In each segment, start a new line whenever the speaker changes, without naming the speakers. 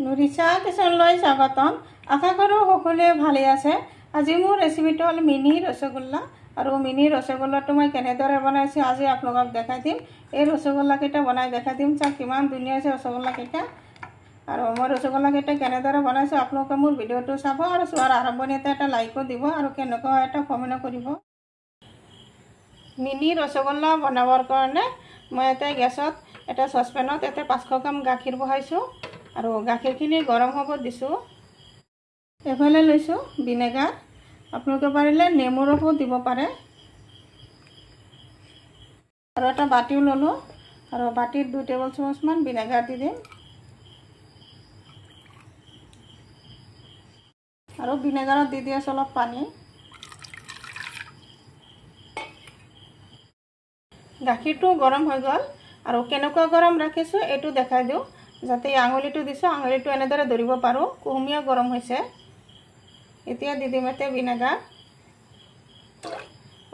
নুৰিছা কিচেনলৈ স্বাগতম। আশা কৰোঁ সকলোৱে ভালে আছে। আজি মোৰ ৰেচিপিটো হ'ল মিনি ৰসগোল্লা। আৰু মিনি ৰসগোল্লাটো মই কেনেদৰে বনাইছোঁ আজি আপোনালোকক দেখাই দিম। এই ৰসগোল্লাকেইটা বনাই দেখাই দিম। চাওক কিমান ধুনীয়া হৈছে ৰসগোল্লাকেইটা। আৰু মই ৰসগোল্লাকেইটা কেনেদৰে বনাইছোঁ আপোনালোকে মোৰ ভিডিঅ'টো চাব আৰু চোৱাৰ আৰম্ভণিতে এটা লাইকো দিব আৰু কেনেকুৱা হয় এটা কমেণ্ট কৰিব। মিনি ৰসগোল্লা বনাবৰ কাৰণে মই এটা গেছত এটা চচপেনত 500 গ্ৰাম গাখীৰ বহাইছোঁ আৰু গাখীৰখিনি গৰম হ'ব দিছোঁ। এফালে লৈছোঁ ভিনেগাৰ, আপোনালোকে পাৰিলে নেমু ৰসো দিব পাৰে। আৰু এটা বাটিও ল'লোঁ আৰু বাটিত 2 টেবুল চামুচমান ভিনেগাৰ দি দিম। আৰু ভিনেগাৰত দি আছোঁ অলপ পানী। গাখীৰটো গৰম হৈ গ'ল আৰু কেনেকুৱা গৰম ৰাখিছোঁ এইটো দেখাই দিওঁ, যাতে আঙুলিটো দিছোঁ আঙুলিটো এনেদৰে ধৰিব পাৰোঁ। কুহুমীয়া গৰম হৈছে। এতিয়া দি দিম এতিয়া ভিনেগাৰ,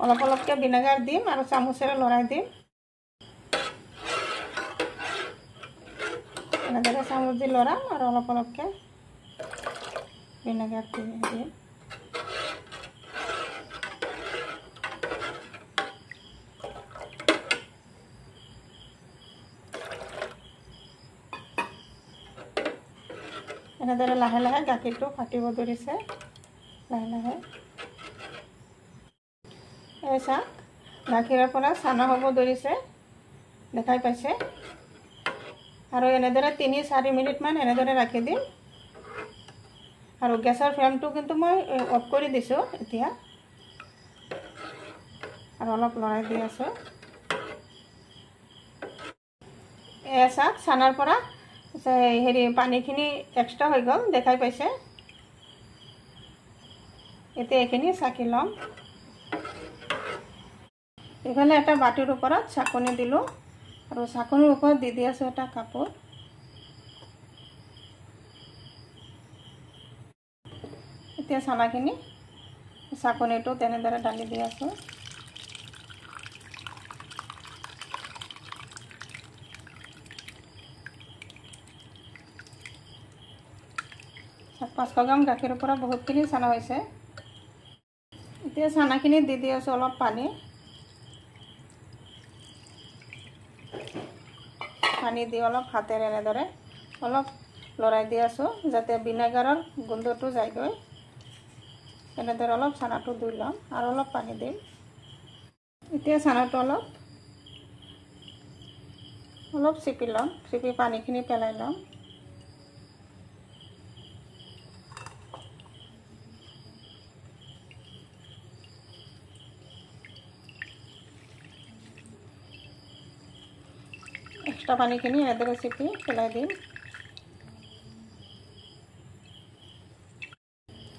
অলপ অলপকৈ ভিনেগাৰ দিম আৰু চামুচেৰে লৰাই দিম। এনেদৰে চামুচ দি লৰাম আৰু অলপ অলপকৈ ভিনেগাৰ দিম। এনেদৰে লাহে লাহে গাখীৰটো ফাটিব ধৰিছে। লাহে লাহে এই চাওক গাখীৰৰ পৰা চানা হ'ব ধৰিছে, দেখাই পাইছে। আৰু এনেদৰে 3-4 মিনিটমান এনেদৰে ৰাখি দিম। আৰু গেছৰ ফ্লেমটো কিন্তু মই অফ কৰি দিছোঁ এতিয়া। আৰু অলপ লৰাই দি আছোঁ। এই চাওক চানাৰ পৰা পানীখিনি এক্সট্ৰা হৈ গ'ল, দেখাই পাইছে। এতিয়া এইখিনি চাকি ল'ম। এইফালে এটা বাটিৰ ওপৰত চাকনি দিলোঁ আৰু চাকনিৰ ওপৰত দি আছোঁ এটা কাপোৰ। এতিয়া চানাখিনি চাকনিটো তেনেদৰে ঢালি দি আছোঁ। পাঁচশ গ্ৰাম গাখীৰৰ পৰা বহুতখিনি চানা হৈছে। এতিয়া চানাখিনি দি আছোঁ অলপ পানী। পানী দি অলপ হাতেৰে এনেদৰে অলপ লৰাই দি আছোঁ, যাতে ভিনেগাৰৰ গোন্ধটো যায়গৈ। এনেদৰে অলপ চানাটো ধুই ল'ম আৰু অলপ পানী দিম। এতিয়া চানাটো অলপ চিপি ল'ম, চিপি পানীখিনি পেলাই ল'ম। এক্সট্ৰা পানীখিনি এনেদৰে চিপি পেলাই দিম।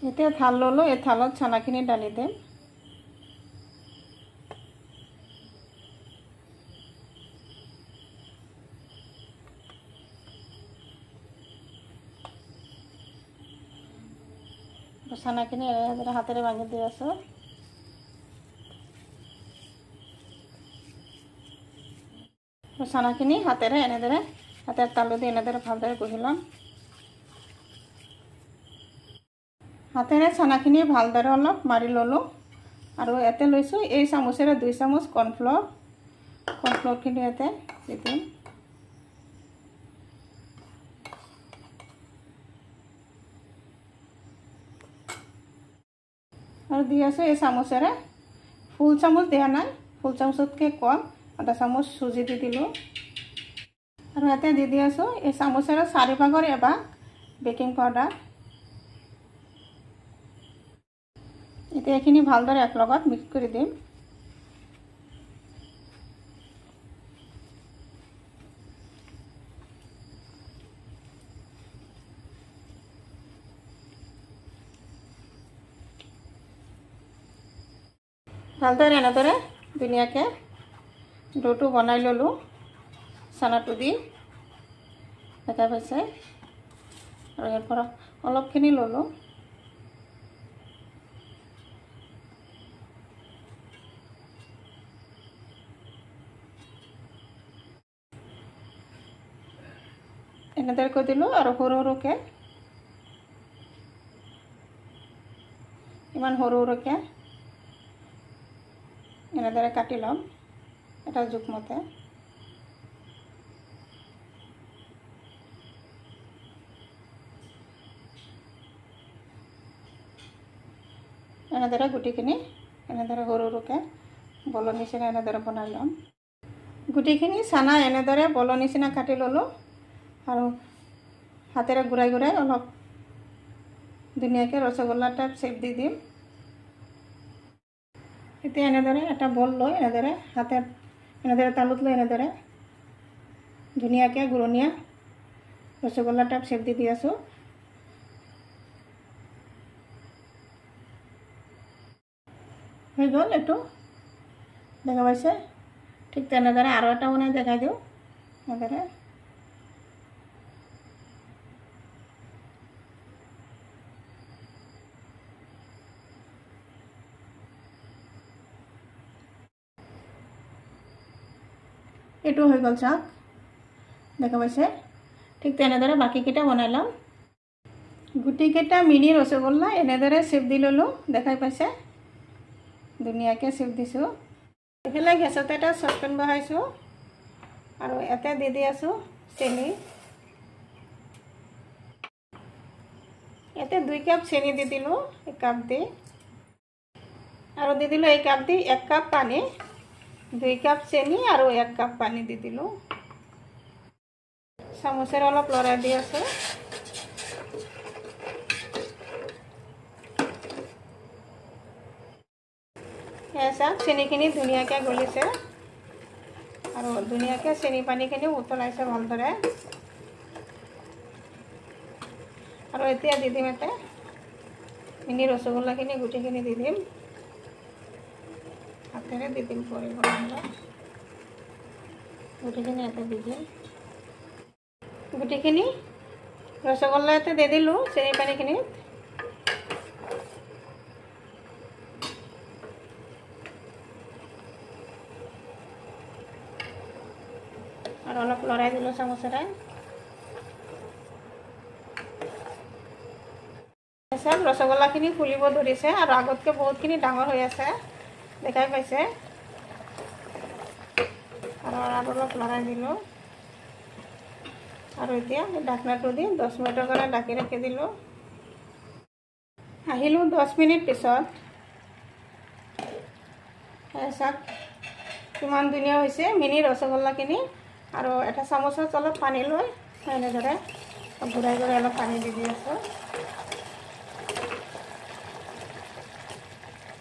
এতিয়া থাল ল'লোঁ, এই থালত চানাখিনি ঢালি দিম। চানাখিনি এনেদৰে হাতেৰে ভাঙি দি আছোঁ। চানাখিনি হাতেৰে এনেদৰে হাতেৰ তালু দি এনেদৰে ভালদৰে ঘঁহি ল'ম। হাতেৰে চানাখিনি ভালদৰে অলপ মাৰি ল'লোঁ আৰু ইয়াতে লৈছোঁ এই চামুচেৰে 2 চামুচ কৰ্ণফ্ল'ৰখিনি ইয়াতে দি দিম। আৰু দি আছোঁ এই চামুচেৰে, ফুল চামুচ দিয়া নাই, ফুল চামুচতকৈ কম আধা চামুচ চুজি দি দিলোঁ। আৰু ইয়াতে দি আছোঁ এই চামুচেৰে 4 ভাগৰ এভাগ বেকিং পাউডাৰ। এতিয়া এইখিনি ভালদৰে একলগত মিক্স কৰি দিম। ভালদৰে এনেদৰে ধুনীয়াকৈ ডোটো বনাই ল'লোঁ চানাটো দি, দেখা পাইছে। আৰু ইয়াৰ পৰা অলপখিনি ল'লোঁ। এনেদৰে কৰি দিলোঁ আৰু সৰু সৰুকৈ ইমান সৰু সৰুকৈ এনেদৰে কাটি ল'ম এটা জোখমতে। এনেদৰে গুটিখিনি এনেদৰে সৰু সৰুকৈ বলৰ নিচিনা এনেদৰে বনাই ল'ম। গুটিখিনি চানা এনেদৰে বলৰ নিচিনা কাটি ল'লোঁ আৰু হাতেৰে ঘূৰাই ঘূৰাই অলপ ধুনীয়াকৈ ৰসগোল্লা টাইপ শ্বেপ দি দিম। এতিয়া এনেদৰে এটা বল লৈ এনেদৰে হাতে এনেদৰে তালুত লৈ এনেদৰে ধুনীয়াকৈ ঘূৰণীয়া ৰসগোল্লা টাইপ শ্বেপ দি আছোঁ। হৈ গ'ল এইটো, দেখা পাইছে? ঠিক তেনেদৰে আৰু এটা বনাই দেখাই দিওঁ। এনেদৰে এইটো হৈ গ'ল চাওক, দেখা পাইছে? ঠিক তেনেদৰে বাকীকেইটা বনাই ল'ম। গুটিকেইটা মিনি ৰসগোল্লা এনেদৰে শ্বেপ দি ল'লোঁ, দেখাই পাইছে? ধুনীয়াকৈ শ্বেপ দিছোঁ। এইফালে গেছতে এটা চচপেন বহাইছোঁ আৰু ইয়াতে দি আছোঁ চেনি। ইয়াতে 2 কাপ চেনি দি দিলোঁ, 1 কাপ দি, আৰু দি দিলোঁ এই কাপ দি 1 কাপ পানী। 2 কাপ চেনি আৰু 1 কাপ পানী দি দিলোঁ। চামুচেৰে অলপ লৰাই দি আছোঁ। চাওক চেনিখিনি ধুনীয়াকৈ গলিছে আৰু ধুনীয়াকৈ চেনি পানীখিনি উতলাইছে ভালদৰে। আৰু এতিয়া দি দিম ইয়াতে মিনি ৰসগোল্লাখিনি গুটিখিনি দি দিম, হাতেৰে দি দিম পৰিব গুটিখিনি ইয়াতে দি দিম। গুটিখিনি ৰসগোল্লা ইয়াতে দি দিলোঁ চেনি পানীখিনিত। আৰু অলপ লৰাই দিলোঁ চামুচেৰে। চাওক ৰসগোল্লাখিনি ফুলিব ধৰিছে আৰু আগতকৈ বহুতখিনি ডাঙৰ হৈ আছে, দেখাই পাইছে? আৰু অলপ লৰাই দিলোঁ আৰু এতিয়া ঢাকনাটো দি 10 মিনিটৰ কাৰণে ঢাকি ৰাখি দিলোঁ। আহিলোঁ 10 মিনিট পিছত। চাওক কিমান ধুনীয়া হৈছে মিনি ৰসগোল্লাখিনি। আৰু এটা চামুচত অলপ পানী লৈ এনেদৰে ঘূৰাই ঘূৰাই অলপ পানী দি আছোঁ।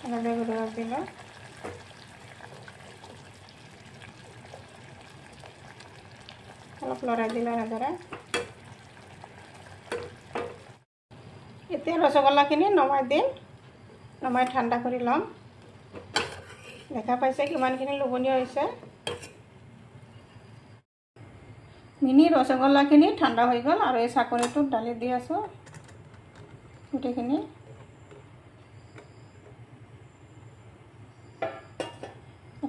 এনেদৰে ঘূৰাই দিলোঁ। অলপ লৰাই দিলোঁ এনেদৰে। এতিয়া ৰসগোল্লাখিনি নমাই দিম, নমাই ঠাণ্ডা কৰি ল'ম। দেখা পাইছে কিমানখিনি লোভনীয় হৈছে। মিনি ৰসগোল্লাখিনি ঠাণ্ডা হৈ গ'ল আৰু এই চাকনিটোত ঢালি দি আছোঁ গোটেইখিনি।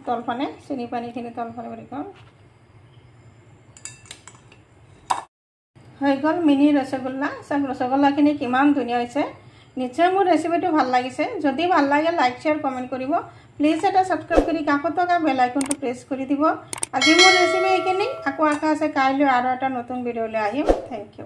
তলপানে চেনি পানীখিনি তলপানে কৰি গ'ল। হৈ গ'ল মিনি ৰসগোল্লা। চাওক ৰসগোল্লাখিনি কিমান ধুনীয়া হৈছে। নিশ্চয় মোৰ ৰেচিপিটো ভাল লাগিছে। যদি ভাল লাগে লাইক শ্বেয়াৰ কমেণ্ট কৰিব। প্লিজ এটা ছাবস্ক্ৰাইব কৰি কাষত থকা বেল আইকনটো প্ৰেছ কৰি দিব। আজি মোৰ ৰেচিপি এইখিনি। আকৌ আশা আছে কাইলৈ আৰু এটা নতুন ভিডিঅ'লৈ আহিম। Thank U.